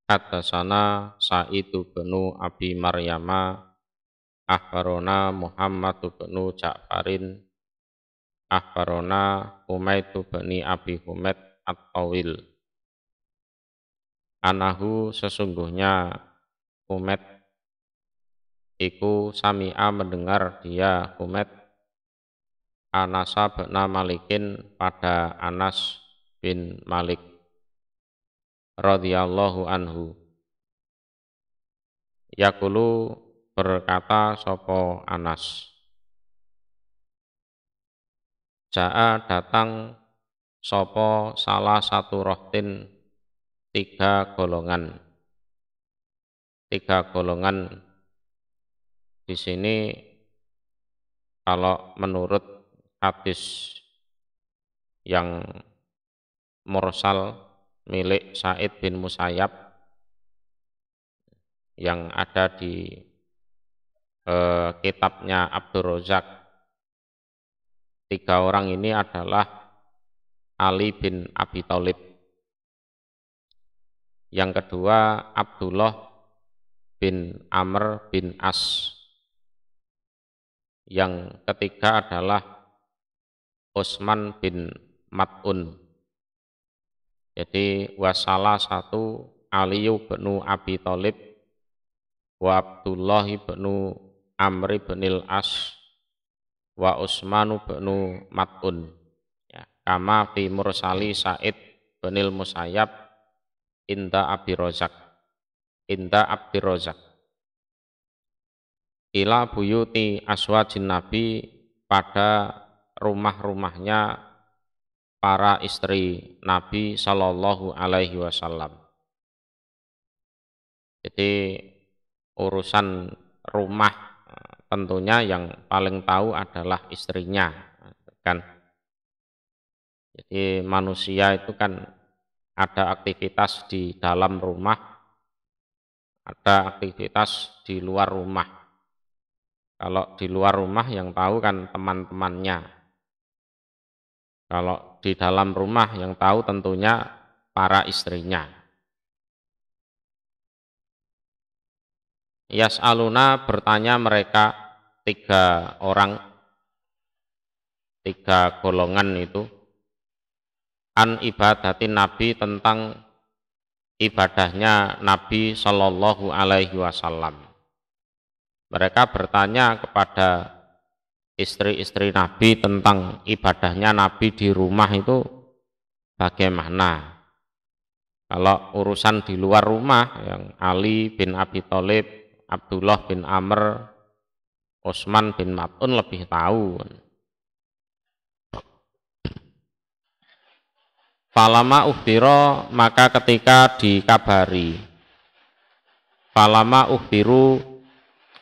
Haddatsana Sa'id bin Abi Maryama akhbarona Muhammad bin Ja'farin akhbarona Humaid bin Abi Humaid At-Tawil anahu sesungguhnya Humaid iku sami'a mendengar dia Humaid Anasa bin Malikin pada Anas bin Malik radhiyallahu anhu yaqulu berkata sopo Anas Ja'a datang sopo salah satu rohtin tiga golongan di sini kalau menurut hadis yang mursal milik Sa'id bin Musayyab yang ada di kitabnya Abdur Razak, tiga orang ini adalah Ali bin Abi Thalib, yang kedua Abdullah bin Amr bin As, yang ketiga adalah Utsman bin Mat'un. Jadi wasalah satu Ali bin Abi Thalib wa Abdullah bin Amr bin As wa Utsman bin Mat'un, ya, kama fi mursali Sa'id bin Musayyab inda Abdi Razak ila buyuti aswajin Nabi, pada rumah-rumahnya para istri Nabi Sallallahu Alaihi Wasallam. Jadi urusan rumah tentunya yang paling tahu adalah istrinya, kan. Jadi manusia itu kan ada aktivitas di dalam rumah, ada aktivitas di luar rumah. Kalau di luar rumah yang tahu kan teman-temannya. Kalau di dalam rumah yang tahu tentunya para istrinya. Yas'aluna bertanya mereka, tiga golongan itu, an ibadatin Nabi, tentang ibadahnya Nabi Sallallahu Alaihi Wasallam. Mereka bertanya kepada istri-istri Nabi tentang ibadahnya Nabi di rumah itu bagaimana. Kalau urusan di luar rumah yang Ali bin Abi Thalib, Abdullah bin Amr, Utsman bin Mat'un lebih tahu. Falama ukhbiro, maka ketika dikabari, falama ukhbiru,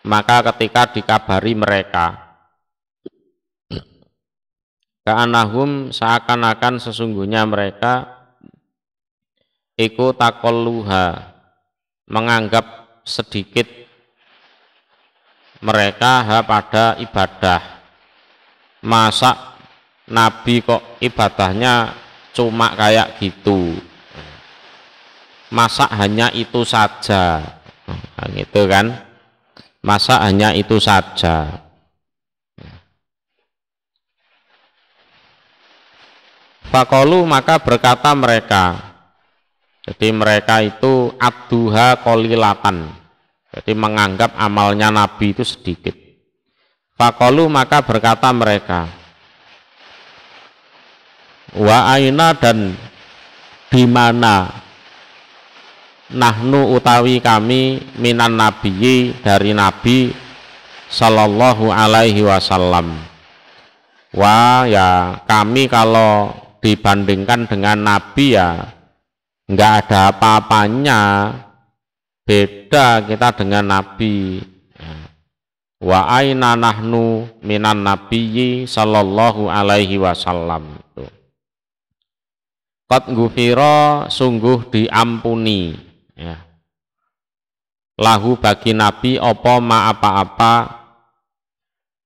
maka ketika dikabari mereka, ka'anahum, seakan-akan sesungguhnya mereka, iku takolluha, menganggap sedikit mereka pada ibadah. Masa Nabi kok ibadahnya cuma kayak gitu, masa hanya itu saja, nah, gitu kan, masa hanya itu saja. Faqalu, maka berkata mereka, jadi mereka itu abduha qalilatan, jadi menganggap amalnya Nabi itu sedikit. Faqalu, maka berkata mereka, wa aina, dan di mana, nahnu utawi kami, minan nabiyyi, dari Nabi Sallallahu Alaihi Wasallam. Wah, ya kami kalau dibandingkan dengan Nabi ya nggak ada apa-apanya, beda kita dengan Nabi. Wa aina nahnu minan nabiyyi Sallallahu Alaihi Wasallam. Qad ghufira, sungguh diampuni, ya, lahu bagi Nabi apa ma apa-apa,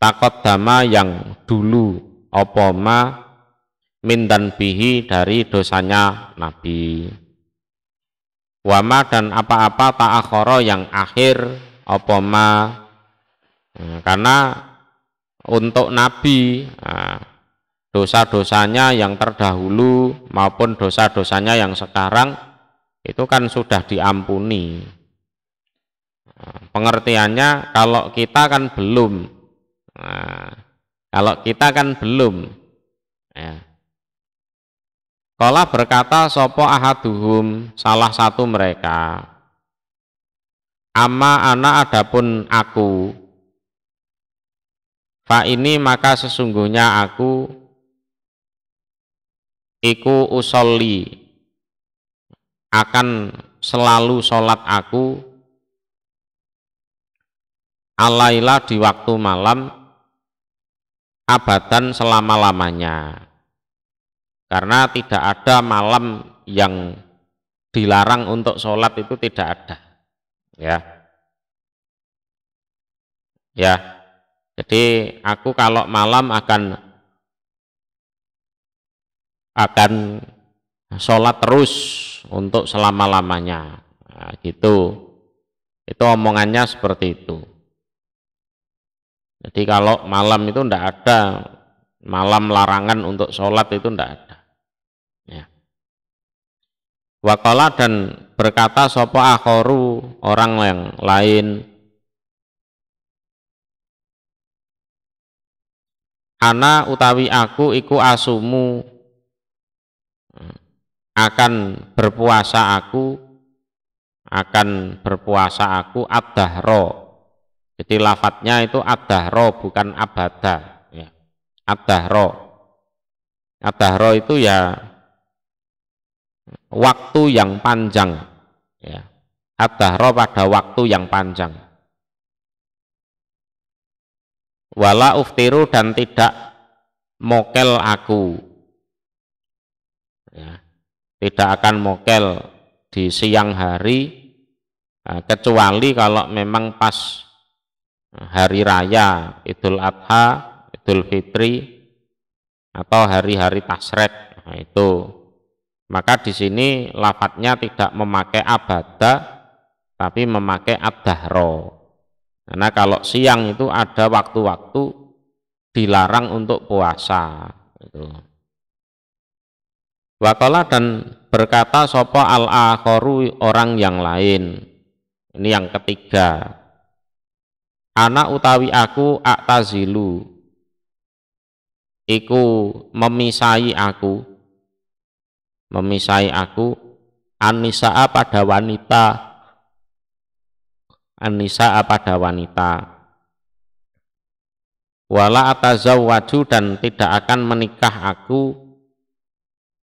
taqaddama yang dulu, apa ma min dan bihi, dari dosanya Nabi. wama dan apa-apa ta'akhara yang akhir apa ma. Karena untuk Nabi dosa-dosanya yang terdahulu maupun dosa-dosanya yang sekarang itu kan sudah diampuni. Pengertiannya kalau kita kan belum. Kalau kita kan belum. Ya. Qala berkata sapa ahaduhum salah satu mereka, amma ana adapun aku, fa ini maka sesungguhnya aku iku usolli akan selalu sholat aku alaila di waktu malam abadan selama-lamanya. Karena tidak ada malam yang dilarang untuk sholat, itu tidak ada. Ya, jadi aku kalau malam akan sholat terus untuk selama-lamanya. Nah, gitu. Itu omongannya seperti itu. Jadi kalau malam itu tidak ada malam larangan untuk sholat, itu tidak ada. Ya. Waqala dan berkata sapa akharu orang yang lain, ana utawi aku iku asumu akan berpuasa aku ad-dahra. Jadi lafadznya itu ad-dahra bukan abada ya. Ad-dahra. Ad-dahra itu ya waktu yang panjang ya. Ad-dahra pada waktu yang panjang. Wala uftiru dan tidak mokel aku ya. Tidak akan mokel di siang hari kecuali kalau memang pas hari raya Idul Adha, Idul Fitri atau hari-hari tasyrik. Nah, itu maka di sini lafadznya tidak memakai abada tapi memakai ad-dahra. Karena kalau siang itu ada waktu-waktu dilarang untuk puasa itu. Waqala dan berkata sapa al-akharu orang yang lain. Ini yang ketiga. Ana utawi aku aktazilu iku memisai aku an-nisaa pada wanita wala atazawwaju dan tidak akan menikah aku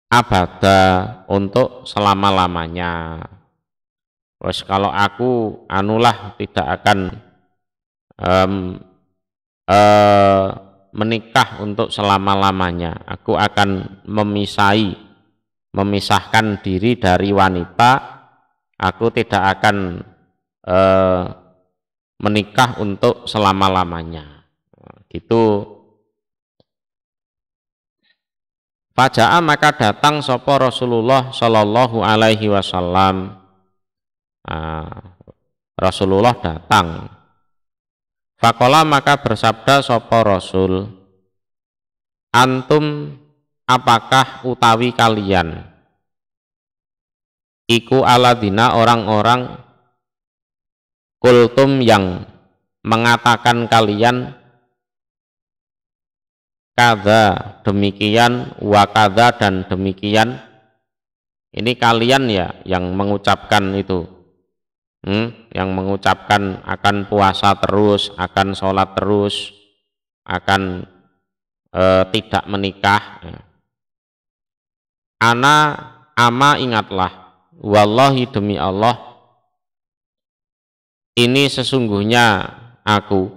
abada untuk selama-lamanya. Terus kalau aku anulah tidak akan menikah untuk selama-lamanya. Aku akan memisahkan diri dari wanita. Aku tidak akan menikah untuk selama-lamanya. Gitu. Faja'a maka datang sapa Rasulullah sallallahu alaihi wasallam. Rasulullah datang. Faqala maka bersabda sapa Rasul, antum apakah utawi kalian iku aladina orang-orang kultum yang mengatakan kalian kada demikian wa kada dan demikian. Ini kalian ya yang mengucapkan itu, yang mengucapkan akan puasa terus, akan sholat terus, akan tidak menikah. Ama ingatlah, wallahi demi Allah, ini sesungguhnya aku.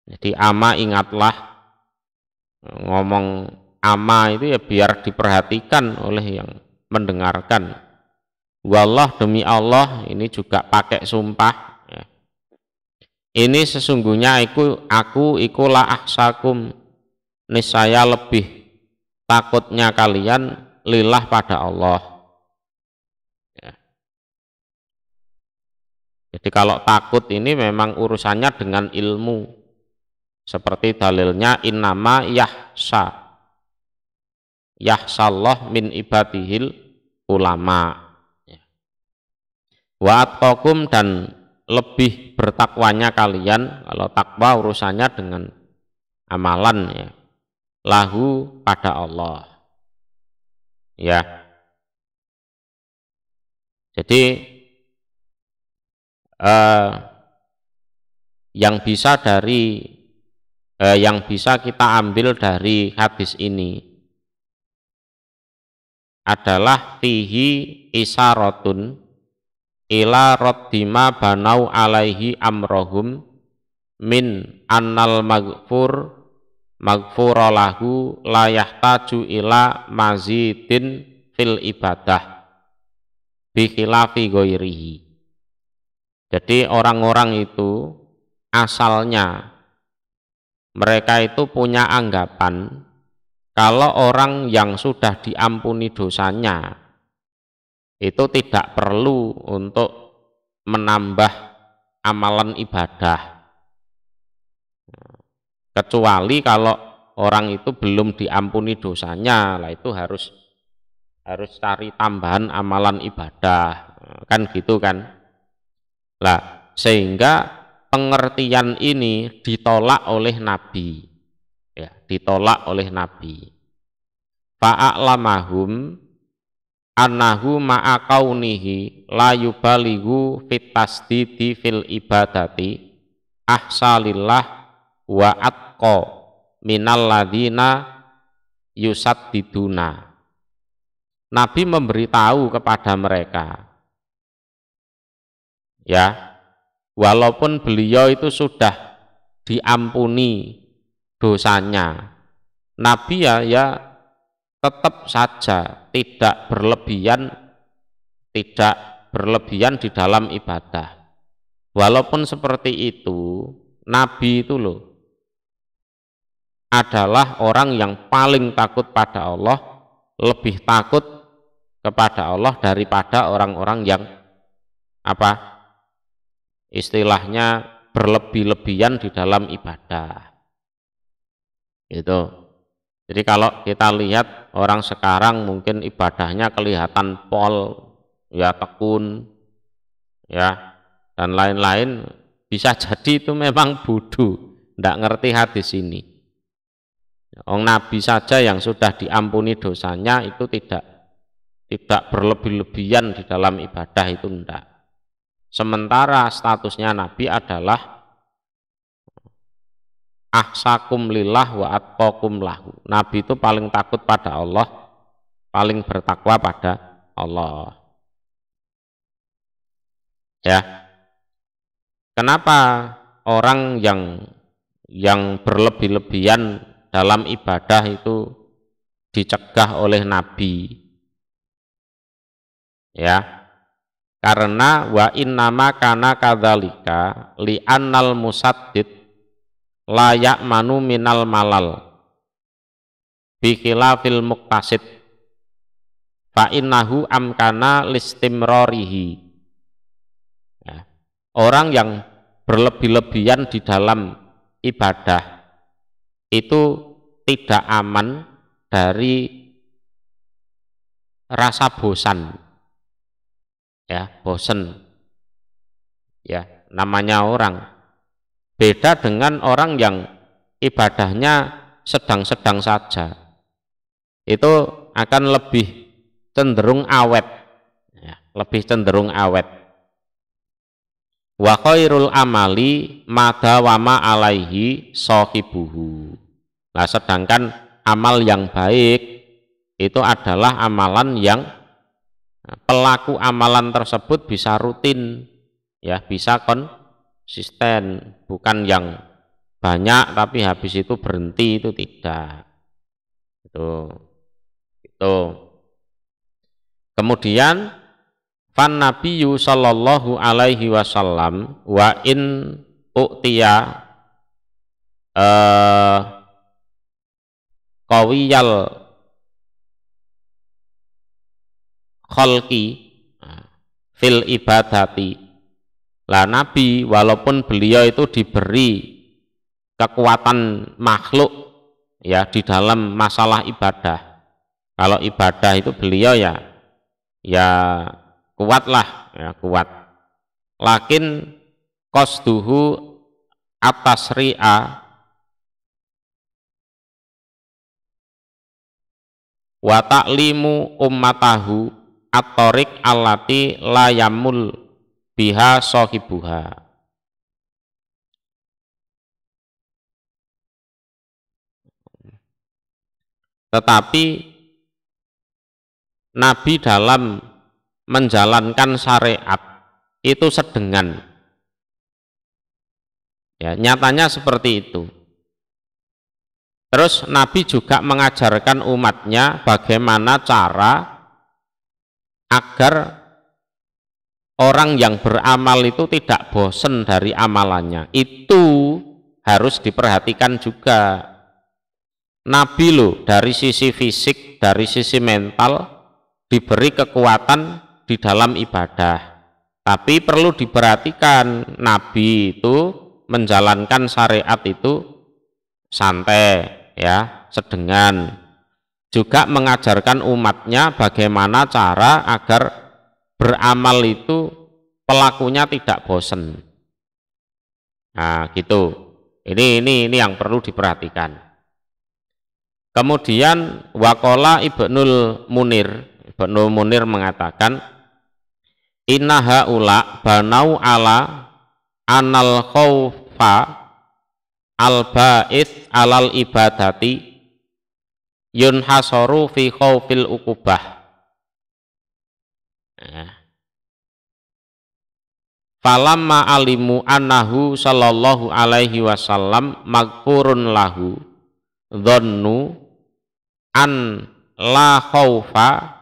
Jadi ama ingatlah, ngomong ama itu ya biar diperhatikan oleh yang mendengarkan. Wallah demi Allah, ini juga pakai sumpah ya. Ini sesungguhnya aku ikulah ahsakum, niscaya lebih takutnya kalian lillah pada Allah ya. Jadi kalau takut ini memang urusannya dengan ilmu. Seperti dalilnya innama yahsallah min ibadihil ulama. Wa atqakum, dan lebih bertakwanya kalian. Kalau takwa urusannya dengan amalan ya, lahu pada Allah ya. Jadi yang bisa kita ambil dari hadis ini adalah fihi isaratun ila raddima banau alaihi amrohum min annal maghfura lahu la yahtaju ila mazidin fil ibadah bi khilafi ghairihi. Jadi orang-orang itu asalnya mereka itu punya anggapan kalau orang yang sudah diampuni dosanya itu tidak perlu untuk menambah amalan ibadah, kecuali kalau orang itu belum diampuni dosanya, lah itu harus cari tambahan amalan ibadah, kan gitu kan. Lah sehingga pengertian ini ditolak oleh Nabi, ya, ditolak oleh Nabi. Fa'a'lamahum annahu ma'a kaunihi la yubalighu fit tasdidi fil ibadati ahsalillah wa atqa minal ladzina yusaddiduna. Nabi memberitahu kepada mereka, ya, walaupun beliau itu sudah diampuni dosanya, Nabi ya tetap saja tidak berlebihan di dalam ibadah. Walaupun seperti itu, Nabi itu loh adalah orang yang paling takut pada Allah, lebih takut kepada Allah daripada orang-orang yang apa? Istilahnya berlebih-lebihan di dalam ibadah. Itu. Jadi kalau kita lihat orang sekarang mungkin ibadahnya kelihatan pol, ya tekun, ya dan lain-lain, bisa jadi itu memang bodoh, tidak ngerti hadis ini. Orang Nabi saja yang sudah diampuni dosanya itu tidak berlebih-lebihan di dalam ibadah, itu tidak. Sementara statusnya Nabi adalah ahsakum lillah wa atqakum lahu. Nabi itu paling takut pada Allah, paling bertakwa pada Allah. Ya. Kenapa orang yang berlebih-lebihan dalam ibadah itu dicegah oleh Nabi? Ya. Karena wa innama kana kadzalika li annal musaddid layak manu minal malal bikhilafil muqtasid fa innahu amkana listimrorihi. Ya. Orang yang berlebih-lebihan di dalam ibadah itu tidak aman dari rasa bosan, ya, bosan, ya, namanya orang. Beda dengan orang yang ibadahnya sedang-sedang saja, itu akan lebih cenderung awet, ya, lebih cenderung awet. Wa khairul amali madawama alaihi shahibuhu. Nah, sedangkan amal yang baik itu adalah amalan yang pelaku amalan tersebut bisa rutin, ya, bisa konsisten, bukan yang banyak tapi habis itu berhenti, itu tidak. Itu. Kemudian fan nabiyyu sallallahu alaihi wasallam wa in u'tiya qawiyal khalqi fil ibadati Lah Nabi walaupun beliau itu diberi kekuatan makhluk ya di dalam masalah ibadah. Kalau ibadah itu beliau ya kuatlah ya kuat. Lakin qasduhu at-tasri'a wa ta'limu ummatahu at-tariq allati la yamul biha sahibuha. Tetapi Nabi dalam menjalankan syariat itu sedengan. Ya, nyatanya seperti itu. Terus Nabi juga mengajarkan umatnya bagaimana cara agar orang yang beramal itu tidak bosan dari amalannya. Itu harus diperhatikan juga. Nabi loh dari sisi fisik, dari sisi mental diberi kekuatan di dalam ibadah. Tapi perlu diperhatikan, Nabi itu menjalankan syariat itu santai ya, sedengan. Juga mengajarkan umatnya bagaimana cara agar beramal itu pelakunya tidak bosan. Nah, gitu. Ini yang perlu diperhatikan. Kemudian waqala Ibnul Munir mengatakan inna haula banau ala anal khaufa al ba'its alal ibadati yunhasaru fi khaufil uqubah. Falamma alimu annahu sallallahu alaihi wasallam maghfurun lahu dhannu an la khaufa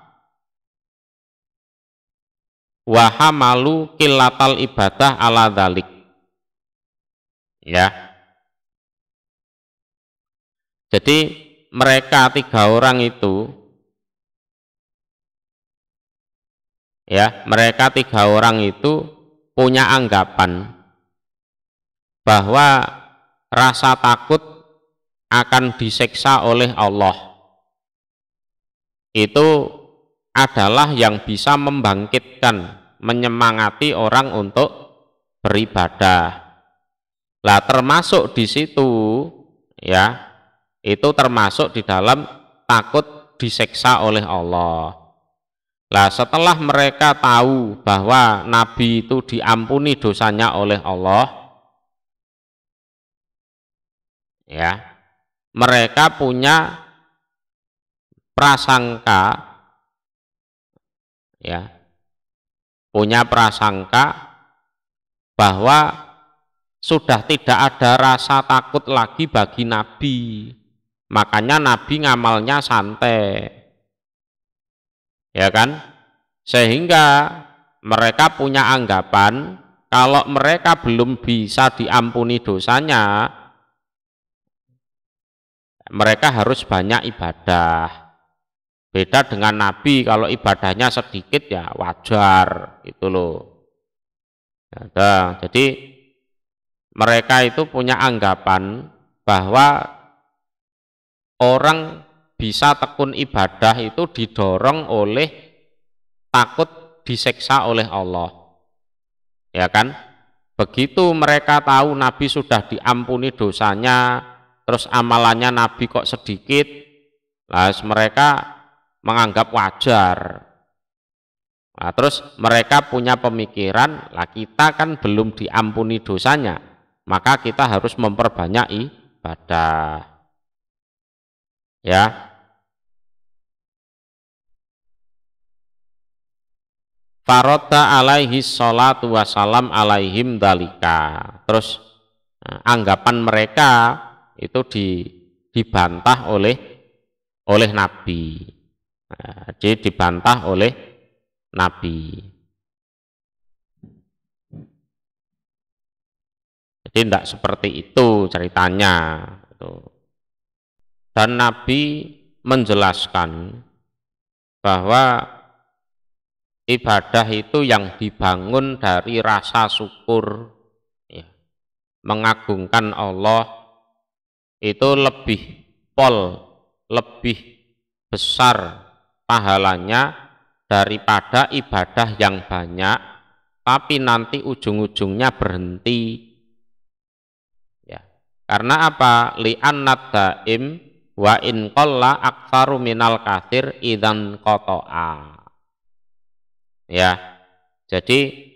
wa hamalu qillatal ibadah ala dzalik. Ya. Jadi mereka 3 orang itu ya, mereka 3 orang itu punya anggapan bahwa rasa takut akan disiksa oleh Allah itu adalah yang bisa membangkitkan, menyemangati orang untuk beribadah. Lah termasuk di situ ya, itu termasuk di dalam takut disiksa oleh Allah. Lah setelah mereka tahu bahwa Nabi itu diampuni dosanya oleh Allah, ya, mereka punya prasangka, ya, punya prasangka bahwa sudah tidak ada rasa takut lagi bagi Nabi. Makanya Nabi ngamalnya santai, ya kan? Sehingga mereka punya anggapan kalau mereka belum bisa diampuni dosanya, mereka harus banyak ibadah. Beda dengan Nabi, kalau ibadahnya sedikit ya wajar, itu loh. Nah, jadi mereka itu punya anggapan bahwa orang bisa tekun ibadah itu didorong oleh takut disiksa oleh Allah, ya kan? Begitu mereka tahu Nabi sudah diampuni dosanya, terus amalannya Nabi kok sedikit, lah mereka menganggap wajar. Nah, terus mereka punya pemikiran, lah kita kan belum diampuni dosanya, maka kita harus memperbanyak ibadah. Ya. Farodda alaihi sholatu wassalam alaihim dalika. Terus anggapan mereka itu dibantah oleh Nabi. Jadi dibantah oleh Nabi. Jadi tidak seperti itu ceritanya. Dan Nabi menjelaskan bahwa ibadah itu yang dibangun dari rasa syukur, ya, mengagungkan Allah, itu lebih besar pahalanya daripada ibadah yang banyak tapi nanti ujung-ujungnya berhenti. Ya. Karena apa? Li'annad daim wa in qalla aktsaru minal katsir idzan qata'a. Ya. Jadi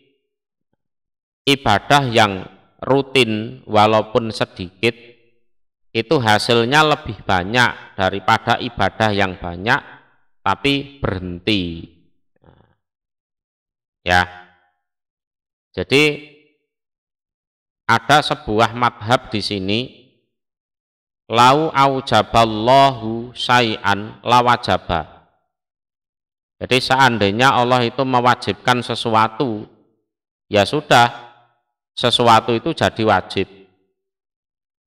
ibadah yang rutin walaupun sedikit itu hasilnya lebih banyak daripada ibadah yang banyak tapi berhenti. Ya. Jadi ada sebuah madhab di sini, lau aujaballahu syai'an lawajaba. Jadi seandainya Allah itu mewajibkan sesuatu, ya sudah, sesuatu itu jadi wajib.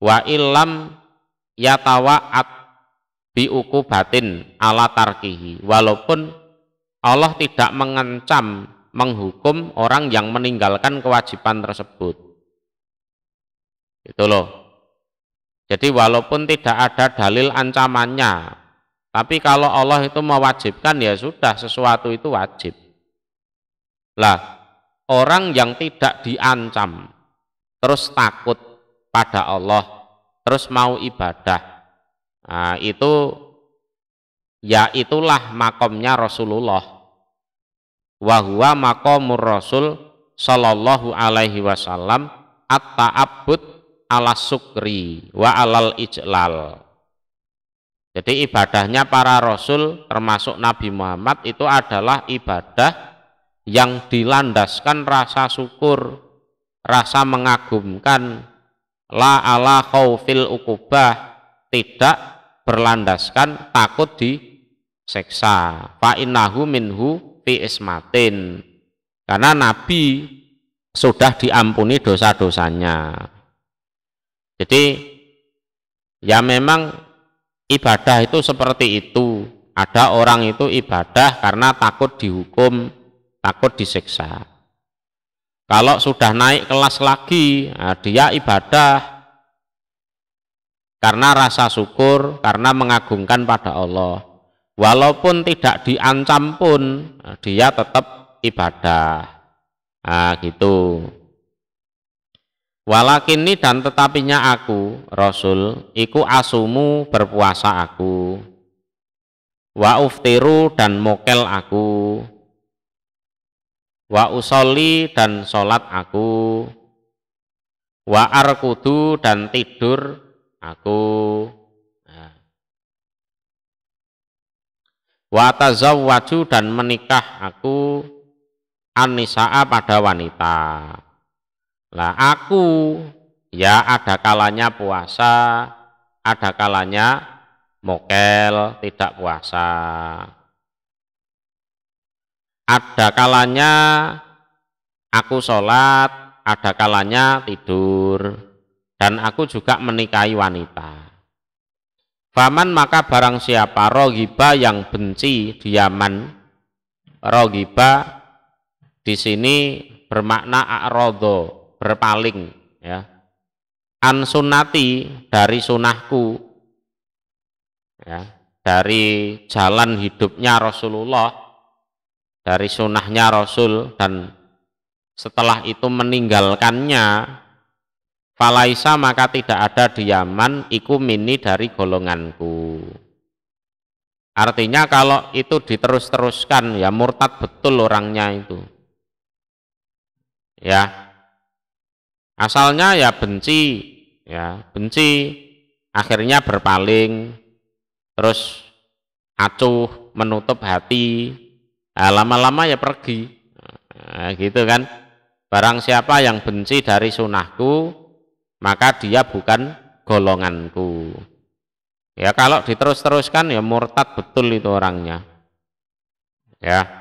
Wa illam yatawa'at biuqubatin ala tarkihi, walaupun Allah tidak mengancam, menghukum orang yang meninggalkan kewajiban tersebut. Itu loh. Jadi walaupun tidak ada dalil ancamannya, tapi kalau Allah itu mewajibkan, ya sudah, sesuatu itu wajib. Lah, orang yang tidak diancam terus takut pada Allah, terus mau ibadah, nah, itu ya itulah makomnya Rasulullah. Wa huwa maqamur Rasul sallallahu alaihi wasallam at-ta'abbud ala sukri wa alal ijlal. Jadi ibadahnya para rasul termasuk Nabi Muhammad itu adalah ibadah yang dilandaskan rasa syukur, rasa mengagumkan, la ala khaufil uqubah, tidak berlandaskan takut diseksa. Fa innahu minhu fi ismatin, karena Nabi sudah diampuni dosa-dosanya. Jadi ya memang ibadah itu seperti itu. Ada orang itu ibadah karena takut dihukum, takut disiksa. Kalau sudah naik kelas lagi, nah dia ibadah karena rasa syukur, karena mengagungkan pada Allah. Walaupun tidak diancam pun, dia tetap ibadah. Nah, gitu. Walakini dan tetapinya aku, Rasul, iku asumu berpuasa aku. Wa uftiru dan mokel aku. Wa usolli dan sholat aku. Wa arkudu dan tidur aku. Wa tazawwaju dan menikah aku an-nisaa pada wanita. Lah aku ya ada kalanya puasa, ada kalanya mokel tidak puasa. Ada kalanya aku sholat, ada kalanya tidur, dan aku juga menikahi wanita. Faman maka barang siapa rogiba yang benci diaman, rogiba di sini bermakna a'rodho, berpaling, ya. An sunnati dari sunahku, ya, dari jalan hidupnya Rasulullah, dari sunnahnya Rasul, dan setelah itu meninggalkannya, falaisa maka tidak ada diaman iku mini dari golonganku. Artinya kalau itu diterus-teruskan ya murtad betul orangnya itu. Ya. Asalnya ya benci, akhirnya berpaling, terus acuh, menutup hati, lama-lama ya pergi. Nah, gitu kan. Barang siapa yang benci dari sunahku, maka dia bukan golonganku. Ya kalau diterus-teruskan ya murtad betul itu orangnya. Ya.